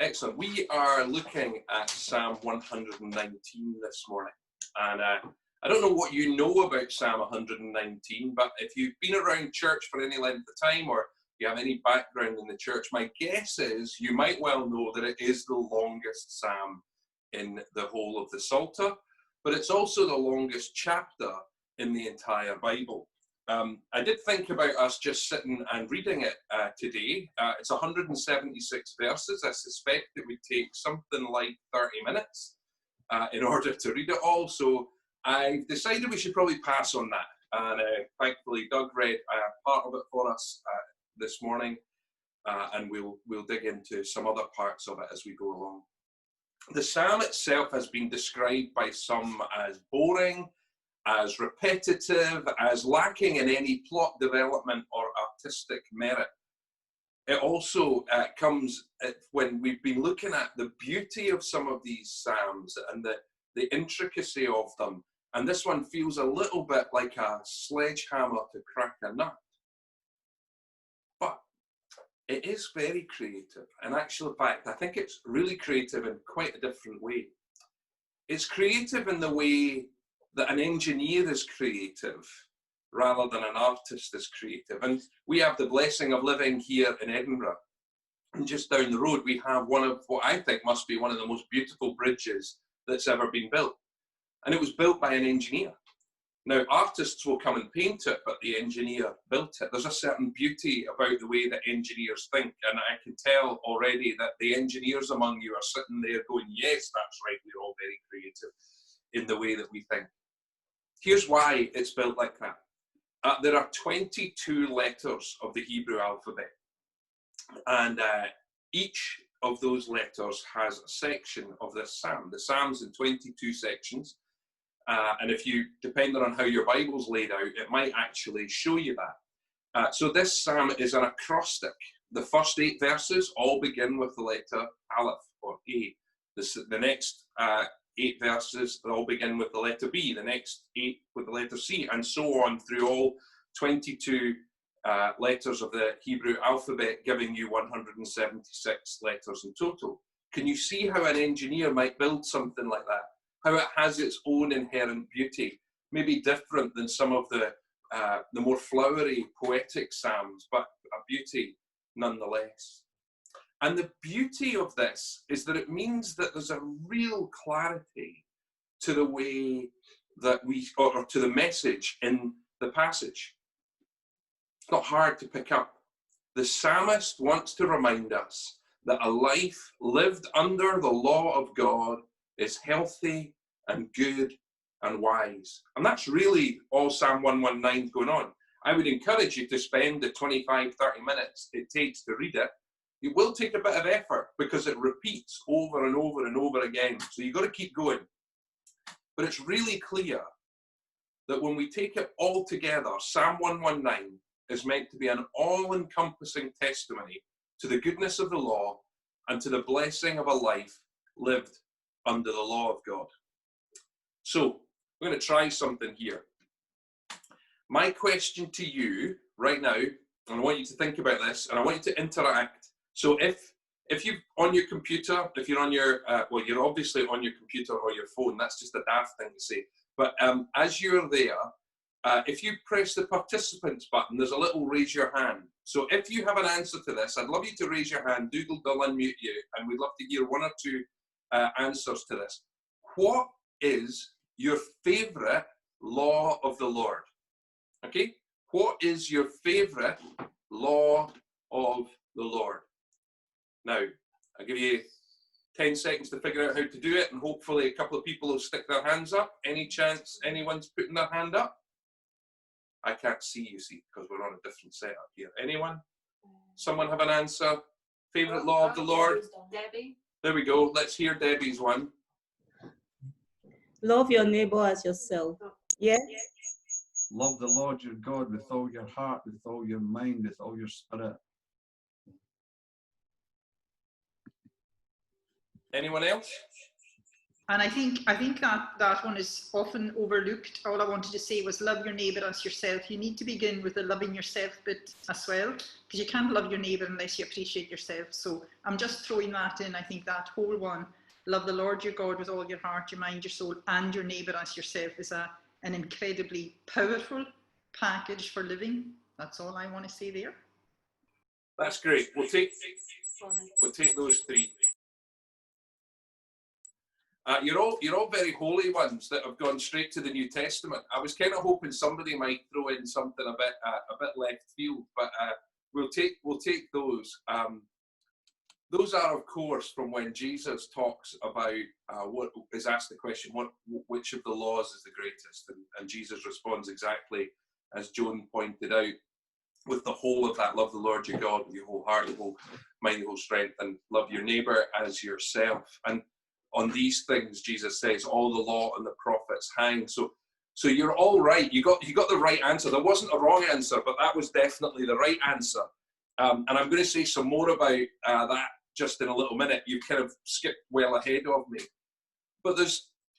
Excellent. We are looking at Psalm 119 this morning. And I don't know what you know about Psalm 119, but if you've been around church for any length of time or you have any background in the church, my guess is you might well know that it is the longest psalm in the whole of the Psalter, but it's also the longest chapter in the entire Bible. I did think about us just sitting and reading it today. It's 176 verses. I suspect it would take something like 30 minutes in order to read it all. So I've decided we should probably pass on that. And thankfully, Doug read part of it for us this morning, and we'll dig into some other parts of it as we go along. The psalm itself has been described by some as boring, as repetitive, as lacking in any plot development or artistic merit. It also comes when we've been looking at the beauty of some of these psalms and the intricacy of them. And this one feels a little bit like a sledgehammer to crack a nut. But it is very creative. In actual fact, I think it's really creative in quite a different way. It's creative in the way that an engineer is creative rather than an artist is creative. And we have the blessing of living here in Edinburgh. And just down the road, we have one of what I think must be one of the most beautiful bridges that's ever been built. And it was built by an engineer. Now, artists will come and paint it, but the engineer built it. There's a certain beauty about the way that engineers think. And I can tell already that the engineers among you are sitting there going, yes, that's right, we're all very creative in the way that we think. Here's why it's built like that. There are 22 letters of the Hebrew alphabet. And each of those letters has a section of this psalm. The psalm's in 22 sections. And if you, depending on how your Bible's laid out, it might actually show you that. So this psalm is an acrostic. The first 8 verses all begin with the letter Aleph or A. The next 8 verses, they all begin with the letter B, the next 8 with the letter C, and so on through all 22 letters of the Hebrew alphabet, giving you 176 letters in total. Can you see how an engineer might build something like that? How it has its own inherent beauty, maybe different than some of the more flowery, poetic psalms, but a beauty nonetheless. And the beauty of this is that it means that there's a real clarity to the way that or to the message in the passage. It's not hard to pick up. The psalmist wants to remind us that a life lived under the law of God is healthy and good and wise. And that's really all Psalm 119 is going on. I would encourage you to spend the 25, 30 minutes it takes to read it. It will take a bit of effort because it repeats over and over and over again. So you've got to keep going. But it's really clear that when we take it all together, Psalm 119 is meant to be an all-encompassing testimony to the goodness of the law and to the blessing of a life lived under the law of God. So we're going to try something here. My question to you right now, and I want you to think about this, and I want you to interact. So if you're on your computer, if you're on your, well, you're obviously on your computer or your phone, that's just a daft thing to say. But as you're there, if you press the participants button, there's a little raise your hand. So if you have an answer to this, I'd love you to raise your hand. Dougal will unmute you, and we'd love to hear 1 or 2 answers to this. What is your favorite law of the Lord? Okay? What is your favorite law of the Lord? Now, I'll give you 10 seconds to figure out how to do it, and hopefully a couple of people will stick their hands up. Any chance anyone's putting their hand up? I can't see, you see, because we're on a different setup here. Anyone? Someone have an answer? Favorite law of the Lord? Debbie. There we go. Let's hear Debbie's one. Love your neighbor as yourself. Yes? Love the Lord your God with all your heart, with all your mind, with all your spirit. Anyone else? And I think that one is often overlooked. All I wanted to say was love your neighbour as yourself. You need to begin with the loving yourself bit as well, because you can't love your neighbour unless you appreciate yourself. So I'm just throwing that in. I think that whole one, love the Lord your God with all your heart, your mind, your soul, and your neighbour as yourself, is an incredibly powerful package for living. That's all I want to say there. That's great. We'll take those three. You're all very holy ones that have gone straight to the New Testament. I was kind of hoping somebody might throw in something a bit left field, but we'll take those. Those are, of course, from when Jesus talks about what is asked the question, which of the laws is the greatest, and Jesus responds exactly as Joan pointed out, with the whole of that: love the Lord your God with your whole heart, your whole mind, your whole strength, and love your neighbour as yourself. And on these things, Jesus says, all the law and the prophets hang. So you're all right. You got the right answer. There wasn't a wrong answer, but that was definitely the right answer. And I'm going to say some more about that just in a little minute. You kind of skipped well ahead of me. But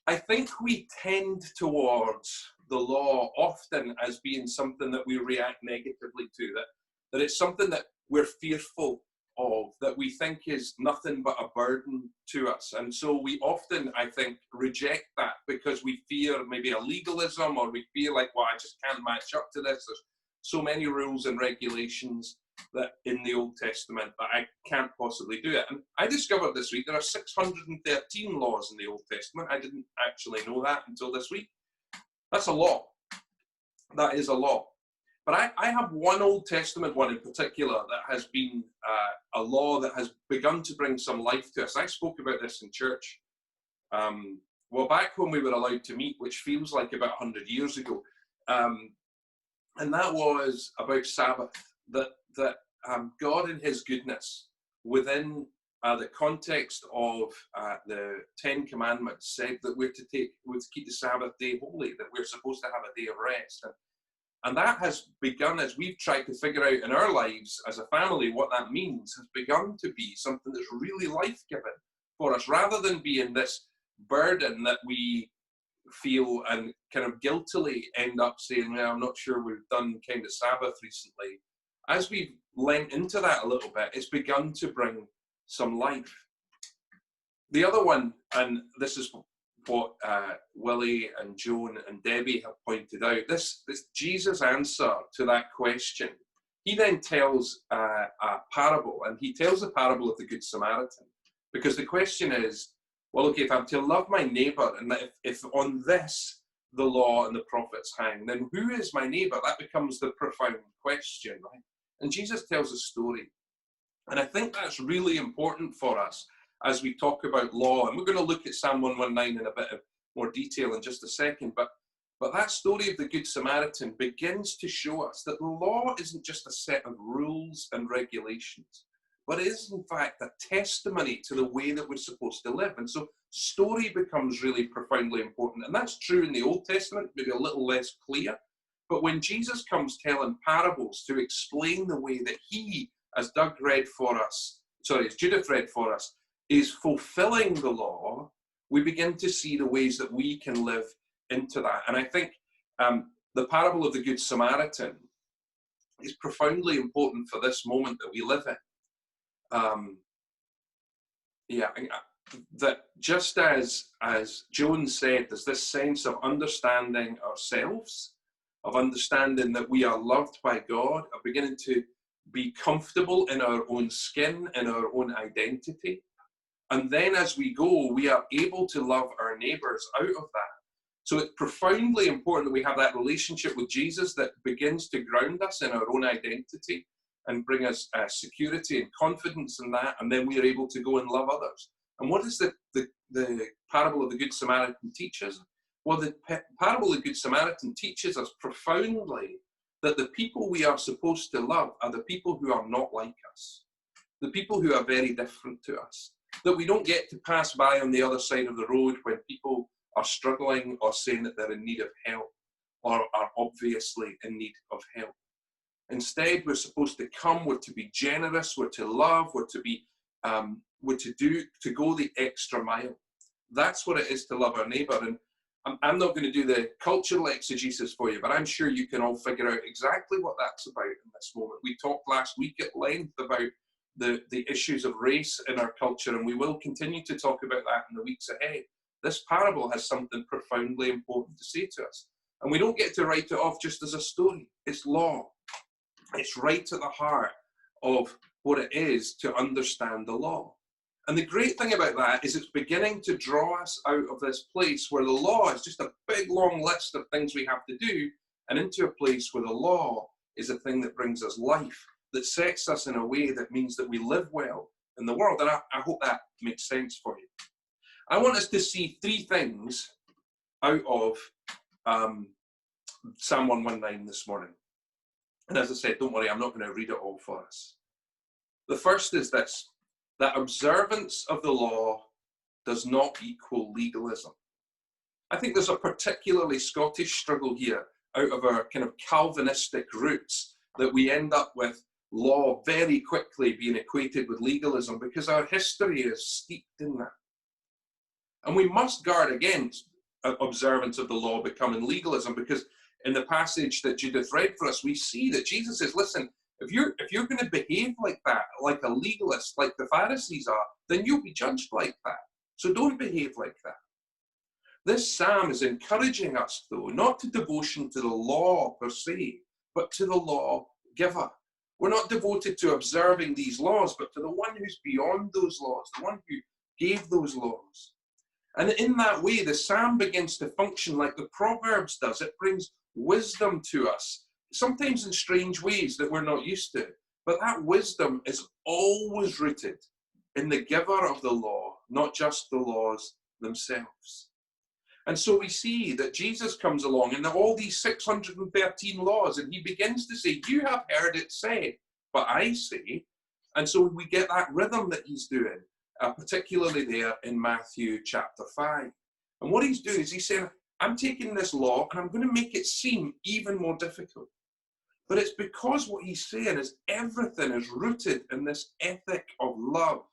I think we tend towards the law often as being something that we react negatively to, that it's something that we're fearful of, that we think is nothing but a burden to us. And so we often, I think, reject that because we fear maybe a legalism, or we feel like, well, I just can't match up to this. There's so many rules and regulations that in the Old Testament that I can't possibly do it. And I discovered this week there are 613 laws in the Old Testament. I didn't actually know that until this week. That's a lot. That is a lot. But I have one Old Testament one in particular that has been a law that has begun to bring some life to us. I spoke about this in church, well, back when we were allowed to meet, which feels like about 100 years ago. And that was about Sabbath, that God in his goodness, within the context of the Ten Commandments, said that we're to keep the Sabbath day holy, that we're supposed to have a day of rest. And that has begun, as we've tried to figure out in our lives as a family what that means, has begun to be something that's really life-giving for us, rather than being this burden that we feel and kind of guiltily end up saying, well, I'm not sure we've done kind of Sabbath recently. As we've lent into that a little bit, it's begun to bring some life. The other one, and this is what Willie and Joan and Debbie have pointed out, this Jesus' answer to that question, he then tells a parable, and he tells the parable of the Good Samaritan, because the question is, well, okay, if I'm to love my neighbour, and if on this the law and the prophets hang, then who is my neighbour? That becomes the profound question, right? And Jesus tells a story, and I think that's really important for us as we talk about law. And we're going to look at Psalm 119 in a bit of more detail in just a second. But that story of the Good Samaritan begins to show us that the law isn't just a set of rules and regulations, but it is in fact a testimony to the way that we're supposed to live. And so story becomes really profoundly important. And that's true in the Old Testament, maybe a little less clear. But when Jesus comes telling parables to explain the way that he, as Judith read for us, is fulfilling the law, we begin to see the ways that we can live into that. And I think the parable of the Good Samaritan is profoundly important for this moment that we live in. That just as Joan said, there's this sense of understanding ourselves, of understanding that we are loved by God, of beginning to be comfortable in our own skin, in our own identity. And then as we go, we are able to love our neighbours out of that. So it's profoundly important that we have that relationship with Jesus that begins to ground us in our own identity and bring us security and confidence in that. And then we are able to go and love others. And what does the parable of the Good Samaritan teach us? Well, the parable of the Good Samaritan teaches us profoundly that the people we are supposed to love are the people who are not like us, the people who are very different to us, that we don't get to pass by on the other side of the road when people are struggling or saying that they're in need of help or are obviously in need of help. Instead, we're supposed to come, we're to be generous, we're to love, we're to be, to go the extra mile. That's what it is to love our neighbour. And I'm not going to do the cultural exegesis for you, but I'm sure you can all figure out exactly what that's about in this moment. We talked last week at length about the issues of race in our culture, and we will continue to talk about that in the weeks ahead. This parable has something profoundly important to say to us. And we don't get to write it off just as a story. It's law. It's right at the heart of what it is to understand the law. And the great thing about that is it's beginning to draw us out of this place where the law is just a big long list of things we have to do, and into a place where the law is a thing that brings us life, that sets us in a way that means that we live well in the world. And I hope that makes sense for you. I want us to see three things out of Psalm 119 this morning. And as I said, don't worry, I'm not going to read it all for us. The first is this, that observance of the law does not equal legalism. I think there's a particularly Scottish struggle here out of our kind of Calvinistic roots that we end up with law very quickly being equated with legalism because our history is steeped in that. And we must guard against observance of the law becoming legalism, because in the passage that Judith read for us, we see that Jesus says, listen, if you're going to behave like that, like a legalist, like the Pharisees are, then you'll be judged like that. So don't behave like that. This psalm is encouraging us, though, not to devotion to the law per se, but to the law giver. We're not devoted to observing these laws, but to the one who's beyond those laws, the one who gave those laws. And in that way, the psalm begins to function like the Proverbs does. It brings wisdom to us, sometimes in strange ways that we're not used to. But that wisdom is always rooted in the giver of the law, not just the laws themselves. And so we see that Jesus comes along and all these 613 laws, and he begins to say, you have heard it said, but I say. And so we get that rhythm that he's doing, particularly there in Matthew chapter 5. And what he's doing is he's saying, I'm taking this law and I'm going to make it seem even more difficult. But it's because what he's saying is everything is rooted in this ethic of love.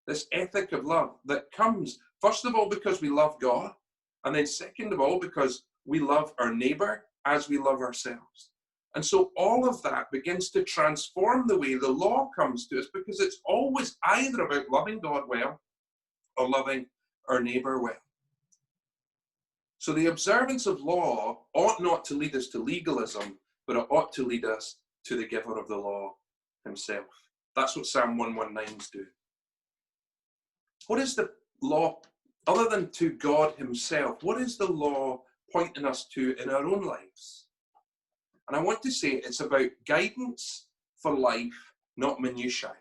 This ethic of love that comes, first of all, because we love God. And then second of all, because we love our neighbor as we love ourselves. And so all of that begins to transform the way the law comes to us, because it's always either about loving God well or loving our neighbor well. So the observance of law ought not to lead us to legalism, but it ought to lead us to the giver of the law himself. That's what Psalm 119's do. What is the law, other than to God himself, what is the law pointing us to in our own lives? And I want to say it's about guidance for life, not minutiae.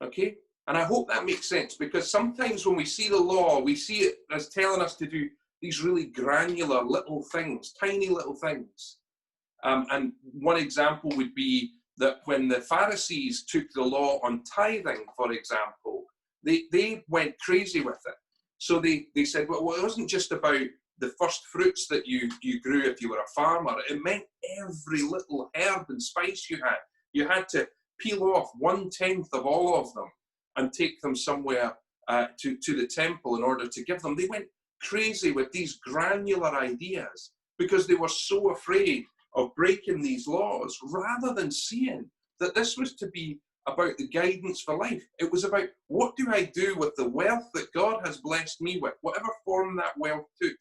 Okay? And I hope that makes sense, because sometimes when we see the law, we see it as telling us to do these really granular little things, tiny little things. And one example would be that when the Pharisees took the law on tithing, for example, they went crazy with it. So they said, well, it wasn't just about the first fruits that you grew if you were a farmer. It meant every little herb and spice you had. You had to peel off 1/10 of all of them and take them somewhere to the temple in order to give them. They went crazy with these granular ideas because they were so afraid of breaking these laws, rather than seeing that this was to be about the guidance for life. It was about, what do I do with the wealth that God has blessed me with, whatever form that wealth took.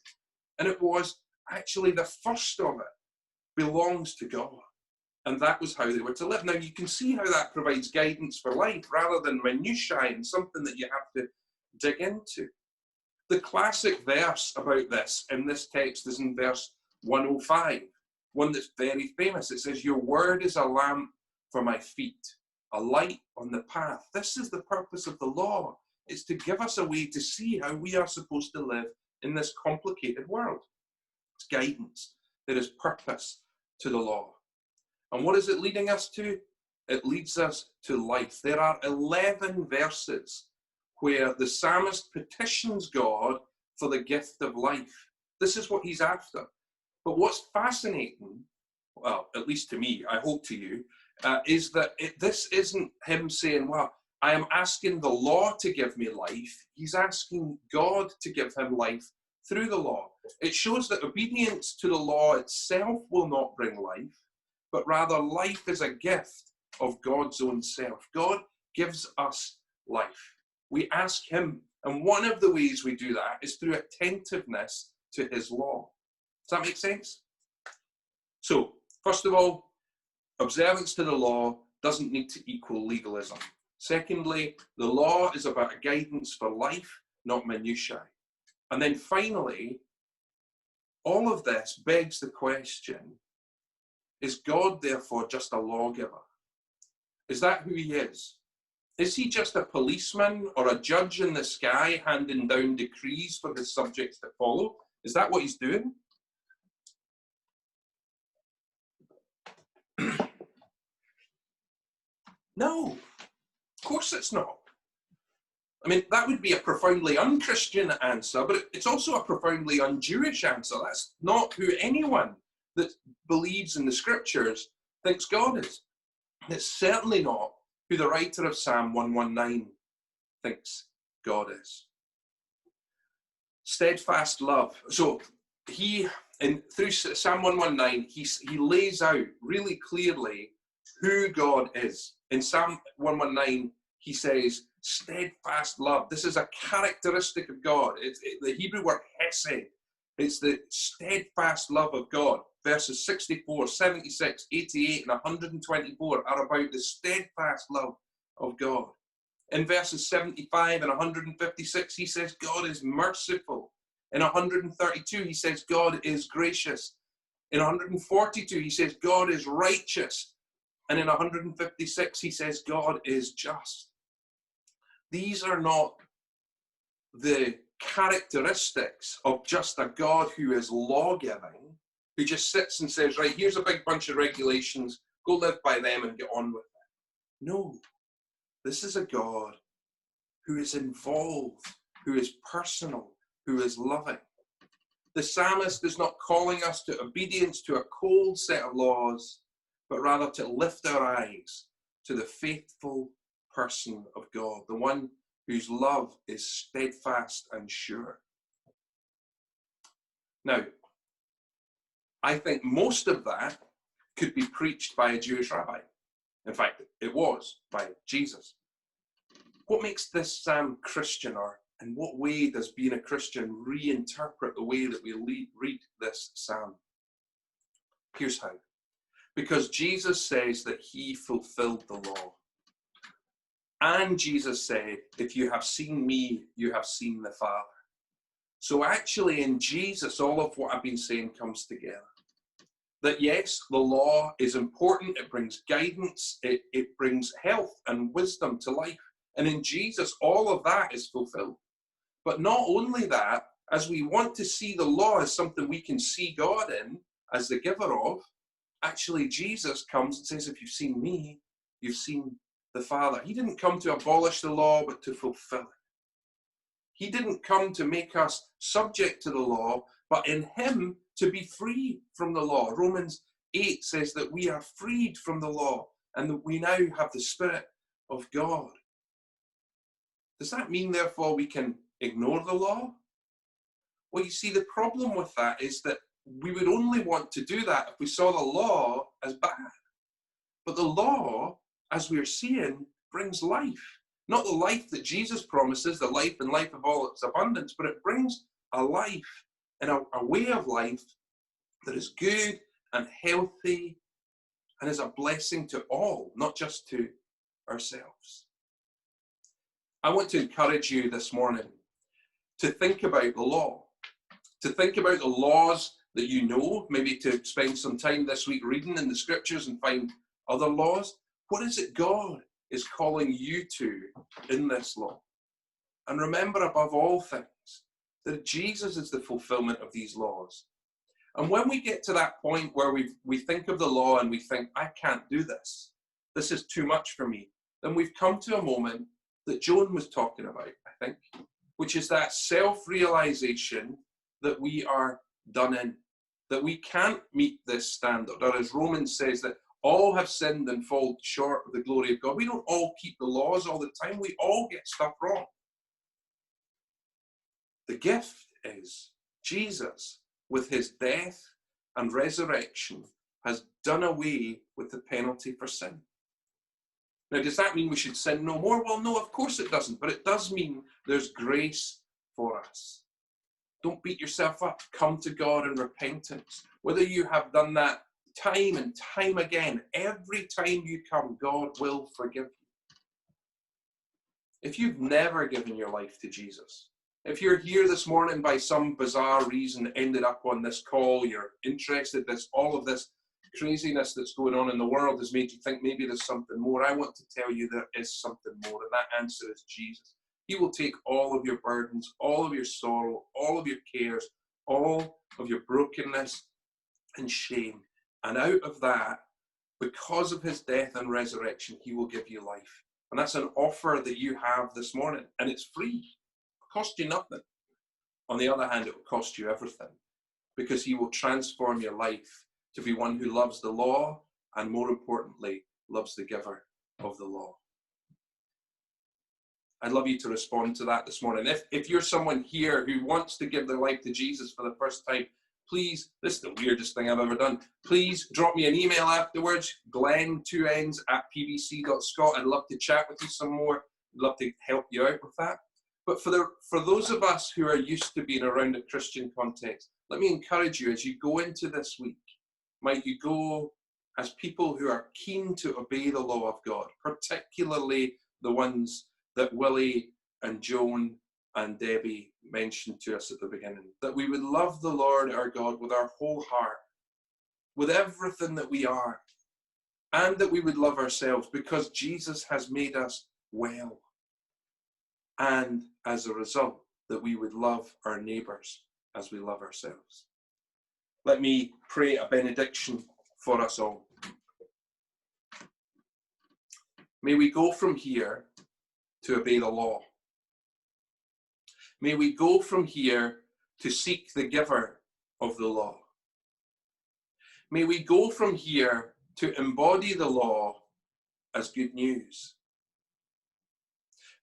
And it was actually the first of it belongs to God. And that was how they were to live. Now you can see how that provides guidance for life rather than minutiae and something that you have to dig into. The classic verse about this in this text is in verse 105, one that's very famous. It says, your word is a lamp for my feet, a light on the path. This is the purpose of the law. It's to give us a way to see how we are supposed to live in this complicated world. It's guidance. There is purpose to the law. And what is it leading us to? It leads us to life. There are 11 verses where the psalmist petitions God for the gift of life. This is what he's after. But what's fascinating, well, at least to me, I hope to you, is that this isn't him saying, well, I am asking the law to give me life. He's asking God to give him life through the law. It shows that obedience to the law itself will not bring life, but rather life is a gift of God's own self. God gives us life. We ask him, and one of the ways we do that is through attentiveness to his law. Does that make sense? So, first of all, observance to the law doesn't need to equal legalism. Secondly, the law is about a guidance for life, not minutiae. And then finally, all of this begs the question, is God therefore just a lawgiver? Is that who he is? Is he just a policeman or a judge in the sky handing down decrees for his subjects to follow? Is that what he's doing? No, of course it's not. I mean, that would be a profoundly un-Christian answer, but it's also a profoundly un-Jewish answer. That's not who anyone that believes in the scriptures thinks God is. It's certainly not who the writer of Psalm 119 thinks God is. Steadfast love. So through Psalm 119, he lays out really clearly who God is. In Psalm 119, he says, steadfast love. This is a characteristic of God. It's the Hebrew word hesed. It's the steadfast love of God. Verses 64, 76, 88, and 124 are about the steadfast love of God. In verses 75 and 156, he says God is merciful. In 132, he says God is gracious. In 142, he says God is righteous. And in 156, he says God is just. These are not the characteristics of just a God who is law-giving, who just sits and says, right, here's a big bunch of regulations, go live by them and get on with it. No, this is a God who is involved, who is personal, who is loving. The psalmist is not calling us to obedience to a cold set of laws, but rather to lift our eyes to the faithful person of God, the one whose love is steadfast and sure. Now, I think most of that could be preached by a Jewish rabbi. In fact, it was by Jesus. What makes this psalm Christian, or in what way does being a Christian reinterpret the way that we read this psalm? Here's how. Because Jesus says that he fulfilled the law. And Jesus said, if you have seen me, you have seen the Father. So actually in Jesus, all of what I've been saying comes together. That yes, the law is important, it brings guidance, it brings health and wisdom to life. And in Jesus, all of that is fulfilled. But not only that, as we want to see the law as something we can see God in, as the giver of, actually Jesus comes and says, if you've seen me, you've seen the Father. He didn't come to abolish the law, but to fulfill it. He didn't come to make us subject to the law, but in him to be free from the law. Romans 8 says that we are freed from the law and that we now have the Spirit of God. Does that mean, therefore, we can ignore the law? Well, you see, the problem with that is that we would only want to do that if we saw the law as bad. But the law, as we're seeing, brings life. Not the life that Jesus promises, the life and life of all its abundance, but it brings a life and a way of life that is good and healthy and is a blessing to all, not just to ourselves. I want to encourage you this morning to think about the law, to think about the laws that you know, maybe to spend some time this week reading in the scriptures and find other laws. What is it God is calling you to in this law? And remember, above all things, that Jesus is the fulfillment of these laws. And when we get to that point where we think of the law and we think, I can't do this, this is too much for me, then we've come to a moment that Joan was talking about, I think, which is that self-realization that we are done in, that we can't meet this standard, or as Romans says, that All have sinned and fall short of the glory of God. We don't all keep the laws all the time. We all get stuff wrong. The gift is Jesus, with his death and resurrection, has done away with the penalty for sin. Now, does that mean we should sin no more? Well, no, of course it doesn't. But it does mean there's grace for us. Don't beat yourself up. Come to God in repentance. Whether you have done that time and time again, every time you come, God will forgive you. If you've never given your life to Jesus, if you're here this morning by some bizarre reason, ended up on this call, you're interested, all of this craziness that's going on in the world has made you think maybe there's something more, I want to tell you there is something more, and that answer is Jesus. He will take all of your burdens, all of your sorrow, all of your cares, all of your brokenness and shame. And out of that, because of his death and resurrection, he will give you life. And that's an offer that you have this morning. And it's free. It costs you nothing. On the other hand, it will cost you everything. Because he will transform your life to be one who loves the law and, more importantly, loves the giver of the law. I'd love you to respond to that this morning. If you're someone here who wants to give their life to Jesus for the first time, please, this is the weirdest thing I've ever done. Please drop me an email afterwards, glenn2ns@pbc.scot. I'd love to chat with you some more. I'd love to help you out with that. But for those of us who are used to being around a Christian context, let me encourage you as you go into this week, might you go as people who are keen to obey the law of God, particularly the ones that Willie and Joan and Debbie mentioned to us at the beginning, that we would love the Lord our God with our whole heart, with everything that we are, and that we would love ourselves because Jesus has made us well. And as a result, that we would love our neighbours as we love ourselves. Let me pray a benediction for us all. May we go from here to obey the law. May we go from here to seek the giver of the law. May we go from here to embody the law as good news.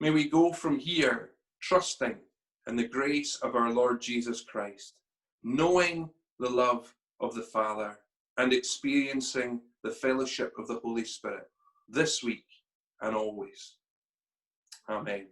May we go from here trusting in the grace of our Lord Jesus Christ, knowing the love of the Father and experiencing the fellowship of the Holy Spirit this week and always. Amen.